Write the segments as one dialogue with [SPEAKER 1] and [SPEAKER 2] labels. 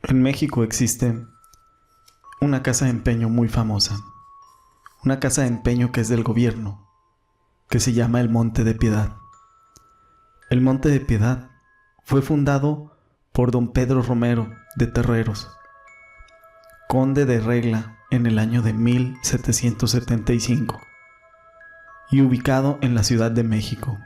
[SPEAKER 1] En México existe una casa de empeño muy famosa, una casa de empeño que es del gobierno, que se llama el Monte de Piedad. El Monte de Piedad fue fundado por don Pedro Romero de Terreros, conde de Regla en el año de 1775 y ubicado en la Ciudad de México,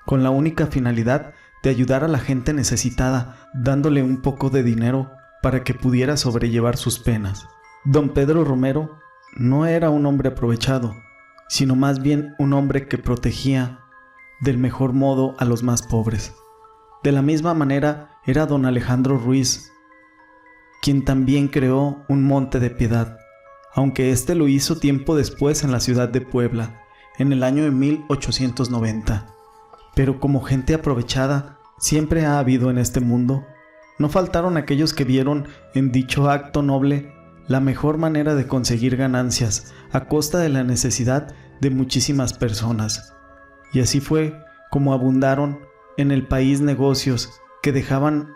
[SPEAKER 1] con la única finalidad de ayudar a la gente necesitada, dándole un poco de dinero para que pudiera sobrellevar sus penas. Don Pedro Romero no era un hombre aprovechado, sino más bien un hombre que protegía del mejor modo a los más pobres. De la misma manera era don Alejandro Ruiz, quien también creó un Monte de Piedad, aunque este lo hizo tiempo después en la ciudad de Puebla, en el año de 1890. Pero como gente aprovechada siempre ha habido en este mundo, no faltaron aquellos que vieron en dicho acto noble la mejor manera de conseguir ganancias a costa de la necesidad de muchísimas personas. Y así fue como abundaron en el país negocios que dejaban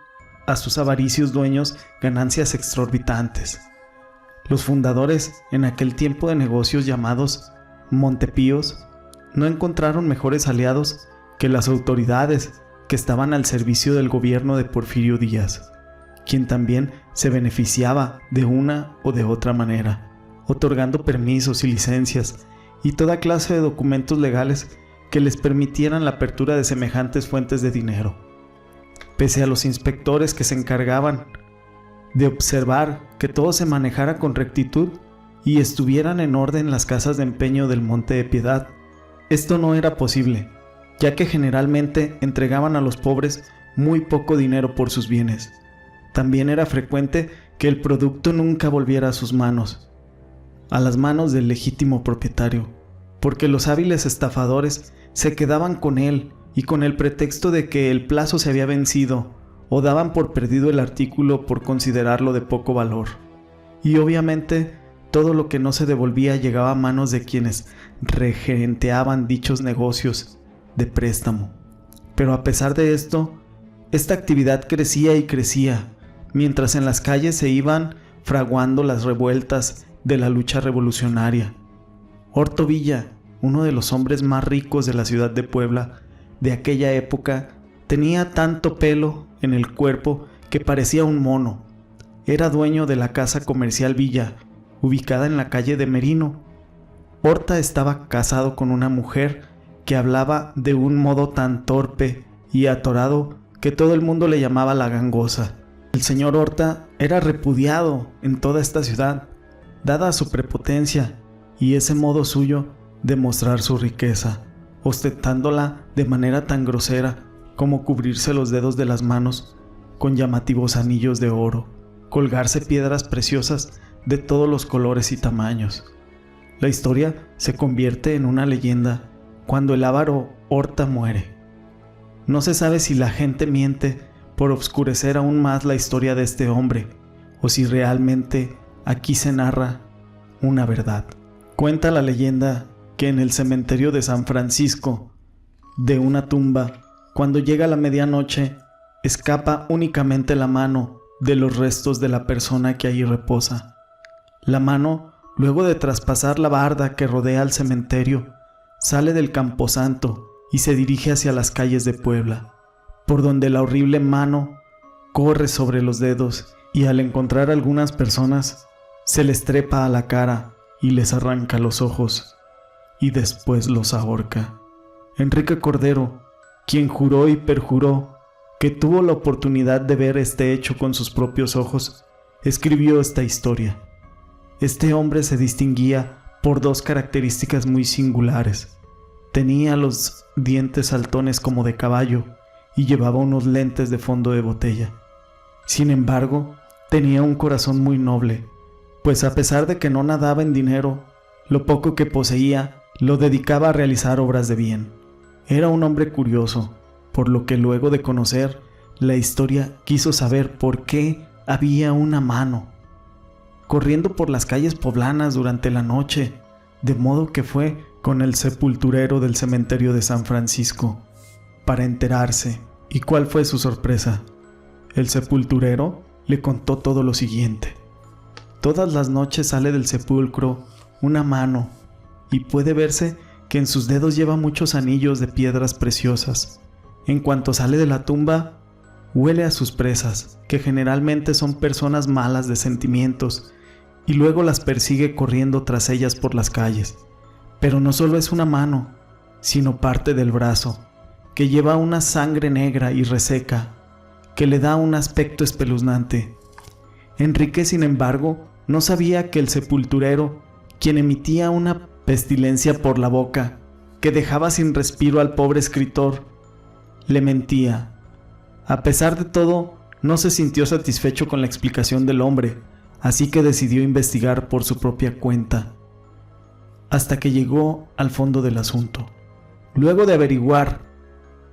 [SPEAKER 1] a sus avaricios dueños ganancias exorbitantes. Los fundadores en aquel tiempo de negocios llamados Montepíos no encontraron mejores aliados que las autoridades que estaban al servicio del gobierno de Porfirio Díaz, quien también se beneficiaba de una o de otra manera, otorgando permisos y licencias y toda clase de documentos legales que les permitieran la apertura de semejantes fuentes de dinero. Pese a los inspectores que se encargaban de observar que todo se manejara con rectitud y estuvieran en orden las casas de empeño del Monte de Piedad, esto no era posible, ya que generalmente entregaban a los pobres muy poco dinero por sus bienes. También era frecuente que el producto nunca volviera a sus manos, a las manos del legítimo propietario, porque los hábiles estafadores se quedaban con él y con el pretexto de que el plazo se había vencido, o daban por perdido el artículo por considerarlo de poco valor. Y obviamente todo lo que no se devolvía llegaba a manos de quienes regerenteaban dichos negocios de préstamo. Pero a pesar de esto, esta actividad crecía y crecía, mientras en las calles se iban fraguando las revueltas de la lucha revolucionaria. Orto Villa, uno de los hombres más ricos de la ciudad de Puebla de aquella época, tenía tanto pelo en el cuerpo que parecía un mono. Era dueño de la casa comercial Villa, ubicada en la calle de Merino. Horta estaba casado con una mujer que hablaba de un modo tan torpe y atorado que todo el mundo le llamaba la gangosa. El señor Horta era repudiado en toda esta ciudad, dada su prepotencia y ese modo suyo de mostrar su riqueza, ostentándola de manera tan grosera como cubrirse los dedos de las manos con llamativos anillos de oro, colgarse piedras preciosas de todos los colores y tamaños. La historia se convierte en una leyenda cuando el avaro Horta muere. No se sabe si la gente miente por obscurecer aún más la historia de este hombre, o si realmente aquí se narra una verdad. Cuenta la leyenda que en el cementerio de San Francisco, de una tumba, cuando llega la medianoche, escapa únicamente la mano de los restos de la persona que allí reposa. La mano, luego de traspasar la barda que rodea al cementerio, sale del camposanto y se dirige hacia las calles de Puebla, por donde la horrible mano corre sobre los dedos y al encontrar a algunas personas se les trepa a la cara y les arranca los ojos y después los ahorca. Enrique Cordero, quien juró y perjuró que tuvo la oportunidad de ver este hecho con sus propios ojos, escribió esta historia. Este hombre se distinguía por dos características muy singulares. Tenía los dientes saltones como de caballo y llevaba unos lentes de fondo de botella. Sin embargo, tenía un corazón muy noble, pues a pesar de que no nadaba en dinero, lo poco que poseía lo dedicaba a realizar obras de bien. Era un hombre curioso, por lo que luego de conocer la historia quiso saber por qué había una mano corriendo por las calles poblanas durante la noche, de modo que fue con el sepulturero del cementerio de San Francisco para enterarse. ¿Y cuál fue su sorpresa? El sepulturero le contó todo lo siguiente. Todas las noches sale del sepulcro una mano y puede verse que en sus dedos lleva muchos anillos de piedras preciosas. En cuanto sale de la tumba, huele a sus presas, que generalmente son personas malas de sentimientos, y luego las persigue corriendo tras ellas por las calles. Pero no solo es una mano, sino parte del brazo, que lleva una sangre negra y reseca, que le da un aspecto espeluznante. Enrique, sin embargo, no sabía que el sepulturero, quien emitía una pestilencia por la boca, que dejaba sin respiro al pobre escritor, le mentía. A pesar de todo, no se sintió satisfecho con la explicación del hombre, así que decidió investigar por su propia cuenta, hasta que llegó al fondo del asunto. Luego de averiguar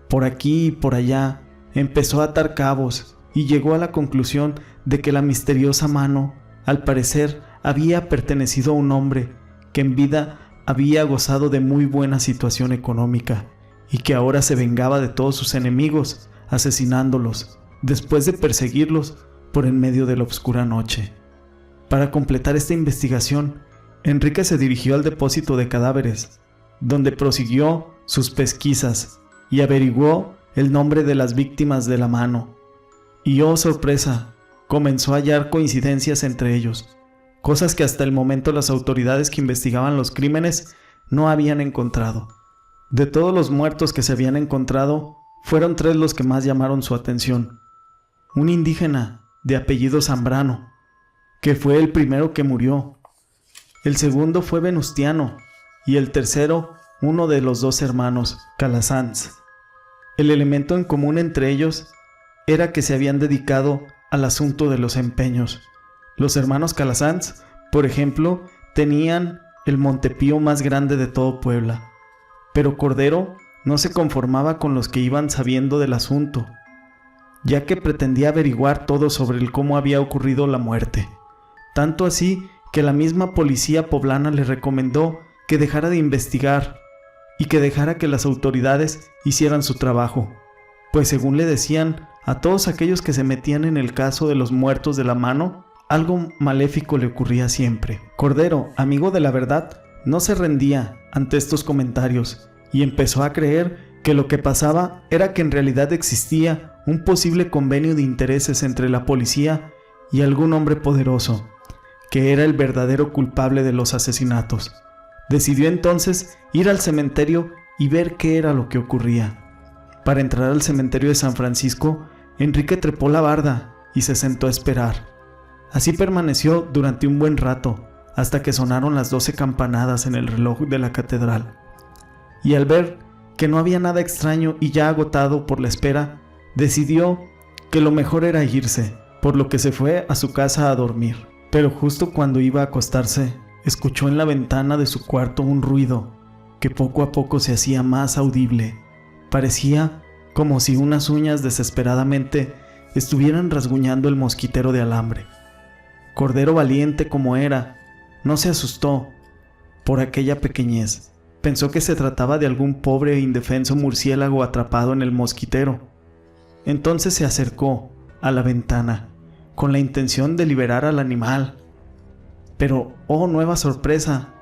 [SPEAKER 1] por aquí y por allá, empezó a atar cabos y llegó a la conclusión de que la misteriosa mano, al parecer, había pertenecido a un hombre que en vida había gozado de muy buena situación económica y que ahora se vengaba de todos sus enemigos, asesinándolos, después de perseguirlos por en medio de la oscura noche. Para completar esta investigación, Enrique se dirigió al depósito de cadáveres, donde prosiguió sus pesquisas y averiguó el nombre de las víctimas de la mano. Y oh sorpresa, comenzó a hallar coincidencias entre ellos, cosas que hasta el momento las autoridades que investigaban los crímenes no habían encontrado. De todos los muertos que se habían encontrado, fueron 3 los que más llamaron su atención. Un indígena de apellido Zambrano, que fue el primero que murió. El segundo fue Venustiano y el tercero uno de los 2 hermanos, Calasanz. El elemento en común entre ellos era que se habían dedicado al asunto de los empeños. Los hermanos Calasanz, por ejemplo, tenían el Montepío más grande de todo Puebla, pero Cordero no se conformaba con los que iban sabiendo del asunto, ya que pretendía averiguar todo sobre el cómo había ocurrido la muerte. Tanto así que la misma policía poblana le recomendó que dejara de investigar y que dejara que las autoridades hicieran su trabajo, pues según le decían, a todos aquellos que se metían en el caso de los muertos de la mano, algo maléfico le ocurría siempre. Cordero, amigo de la verdad, no se rendía ante estos comentarios y empezó a creer que lo que pasaba era que en realidad existía un posible convenio de intereses entre la policía y algún hombre poderoso, que era el verdadero culpable de los asesinatos. Decidió entonces ir al cementerio y ver qué era lo que ocurría. Para entrar al cementerio de San Francisco, Enrique trepó la barda y se sentó a esperar. Así permaneció durante un buen rato, hasta que sonaron las 12 campanadas en el reloj de la catedral. Y al ver que no había nada extraño y ya agotado por la espera, decidió que lo mejor era irse, por lo que se fue a su casa a dormir. Pero justo cuando iba a acostarse, escuchó en la ventana de su cuarto un ruido que poco a poco se hacía más audible. Parecía como si unas uñas desesperadamente estuvieran rasguñando el mosquitero de alambre. Cordero, valiente como era, no se asustó por aquella pequeñez. Pensó que se trataba de algún pobre e indefenso murciélago atrapado en el mosquitero. Entonces se acercó a la ventana con la intención de liberar al animal. Pero, oh nueva sorpresa,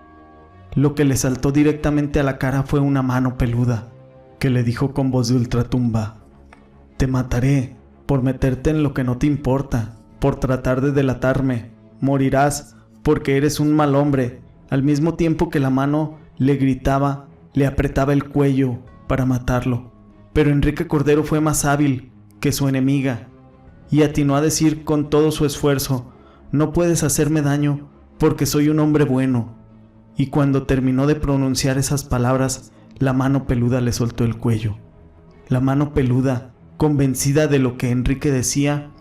[SPEAKER 1] lo que le saltó directamente a la cara fue una mano peluda, que le dijo con voz de ultratumba: «Te mataré por meterte en lo que no te importa, por tratar de delatarme. Morirás porque eres un mal hombre». Al mismo tiempo que la mano le gritaba, le apretaba el cuello para matarlo. Pero Enrique Cordero fue más hábil que su enemiga y atinó a decir con todo su esfuerzo: «No puedes hacerme daño porque soy un hombre bueno». Y cuando terminó de pronunciar esas palabras, la mano peluda le soltó el cuello. La mano peluda, convencida de lo que Enrique decía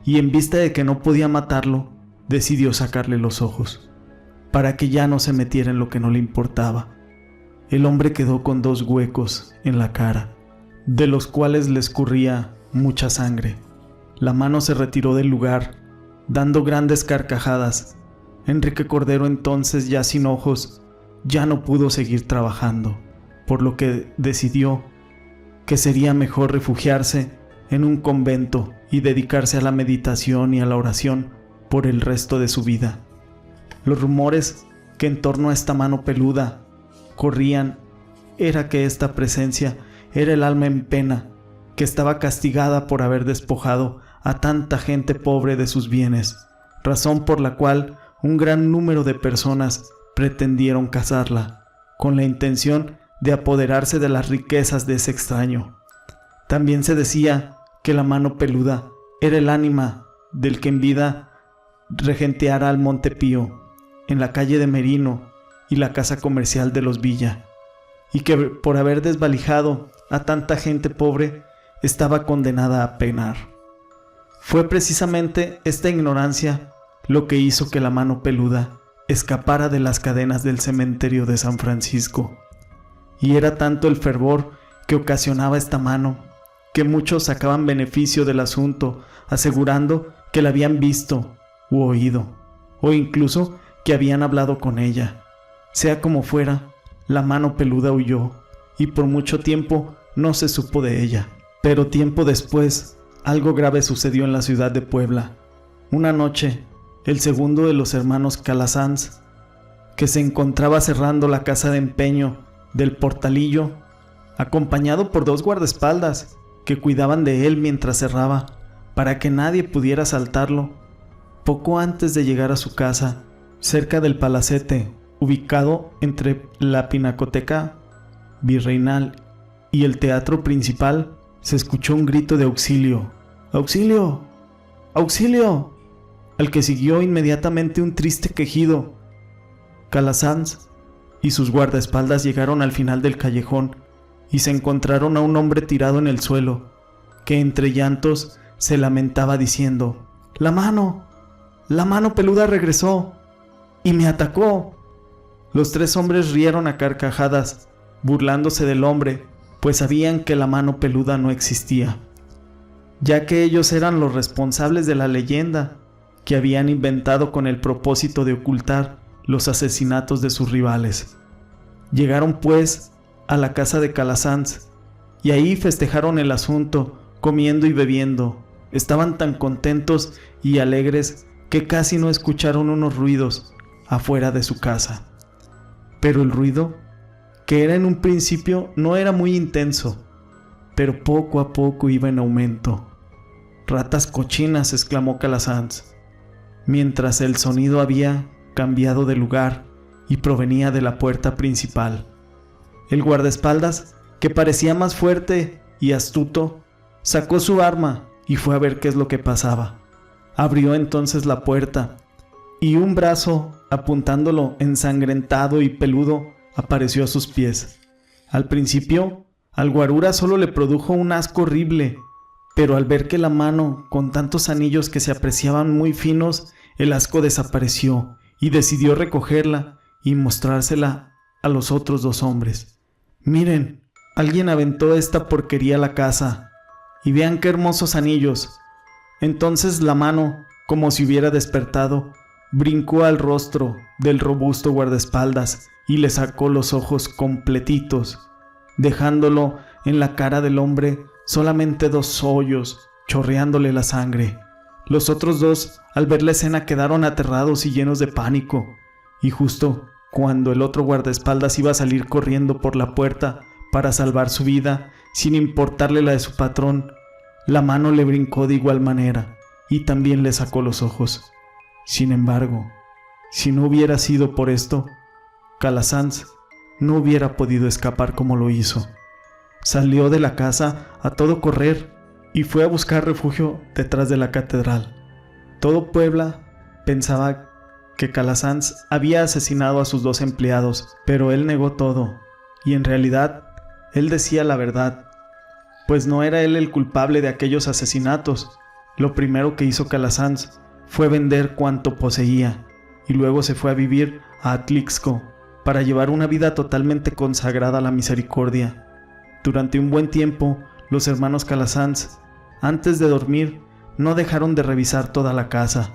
[SPEAKER 1] y en vista de que no podía matarlo, decidió sacarle los ojos, para que ya no se metiera en lo que no le importaba. El hombre quedó con 2 huecos en la cara, de los cuales le escurría mucha sangre. La mano se retiró del lugar, dando grandes carcajadas. Enrique Cordero, entonces ya sin ojos, ya no pudo seguir trabajando, por lo que decidió que sería mejor refugiarse en un convento y dedicarse a la meditación y a la oración por el resto de su vida. Los rumores que en torno a esta mano peluda corrían era que esta presencia era el alma en pena, que estaba castigada por haber despojado a tanta gente pobre de sus bienes, razón por la cual un gran número de personas pretendieron cazarla, con la intención de apoderarse de las riquezas de ese extraño. También se decía que la mano peluda era el ánima del que en vida regenteara al Monte Pío, en la calle de Merino y la casa comercial de los Villa, y que por haber desvalijado a tanta gente pobre estaba condenada a penar. Fue precisamente esta ignorancia lo que hizo que la mano peluda escapara de las cadenas del cementerio de San Francisco, y era tanto el fervor que ocasionaba esta mano, que muchos sacaban beneficio del asunto, asegurando que la habían visto u oído, o incluso que habían hablado con ella. Sea como fuera, la mano peluda huyó, y por mucho tiempo no se supo de ella. Pero tiempo después, algo grave sucedió en la ciudad de Puebla. Una noche, el segundo de los hermanos Calasanz, que se encontraba cerrando la casa de empeño del Portalillo, acompañado por 2 guardaespaldas que cuidaban de él mientras cerraba, para que nadie pudiera asaltarlo, poco antes de llegar a su casa, cerca del palacete, ubicado entre la Pinacoteca Virreinal y el teatro principal, se escuchó un grito de auxilio. ¡Auxilio! ¡Auxilio!, al que siguió inmediatamente un triste quejido. Calasanz y sus guardaespaldas llegaron al final del callejón y se encontraron a un hombre tirado en el suelo, que entre llantos se lamentaba diciendo: ¡La mano peluda regresó y me atacó! Los 3 hombres rieron a carcajadas, burlándose del hombre, pues sabían que la mano peluda no existía, ya que ellos eran los responsables de la leyenda que habían inventado con el propósito de ocultar los asesinatos de sus rivales. Llegaron pues a la casa de Calasanz y ahí festejaron el asunto, comiendo y bebiendo. Estaban tan contentos y alegres que casi no escucharon unos ruidos afuera de su casa. Pero el ruido, que era en un principio, no era muy intenso, pero poco a poco iba en aumento. «¡Ratas cochinas!», exclamó Calasanz, mientras el sonido había cambiado de lugar y provenía de la puerta principal. El guardaespaldas, que parecía más fuerte y astuto, sacó su arma y fue a ver qué es lo que pasaba. Abrió entonces la puerta y un brazo, apuntándolo ensangrentado y peludo, apareció a sus pies. Al principio, al guarura solo le produjo un asco horrible, pero al ver que la mano, con tantos anillos que se apreciaban muy finos, el asco desapareció y decidió recogerla y mostrársela a los otros 2 hombres. «Miren, alguien aventó esta porquería a la casa, y vean qué hermosos anillos». Entonces la mano, como si hubiera despertado, brincó al rostro del robusto guardaespaldas y le sacó los ojos completitos, dejándolo en la cara del hombre solamente 2 hoyos, chorreándole la sangre. Los otros 2, al ver la escena, quedaron aterrados y llenos de pánico, y justo cuando el otro guardaespaldas iba a salir corriendo por la puerta para salvar su vida, sin importarle la de su patrón, la mano le brincó de igual manera y también le sacó los ojos. Sin embargo, si no hubiera sido por esto, Calasanz no hubiera podido escapar como lo hizo. Salió de la casa a todo correr y fue a buscar refugio detrás de la catedral. Todo Puebla pensaba que Calasanz había asesinado a sus 2 empleados, pero él negó todo, y en realidad él decía la verdad, pues no era él el culpable de aquellos asesinatos. Lo primero que hizo Calasanz fue vender cuanto poseía, y luego se fue a vivir a Atlixco para llevar una vida totalmente consagrada a la misericordia. Durante un buen tiempo, los hermanos Calasanz, antes de dormir, no dejaron de revisar toda la casa.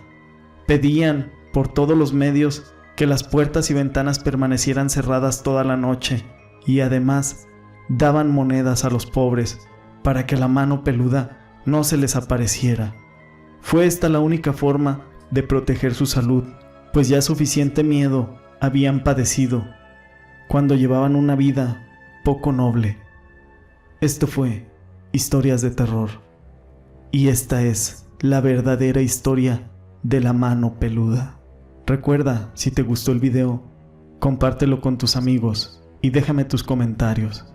[SPEAKER 1] Pedían, por todos los medios, que las puertas y ventanas permanecieran cerradas toda la noche, y además daban monedas a los pobres para que la mano peluda no se les apareciera. Fue esta la única forma de proteger su salud, pues ya suficiente miedo habían padecido cuando llevaban una vida poco noble. Esto fue Historias de Terror, y esta es la verdadera historia de la mano peluda. Recuerda, si te gustó el video, compártelo con tus amigos y déjame tus comentarios.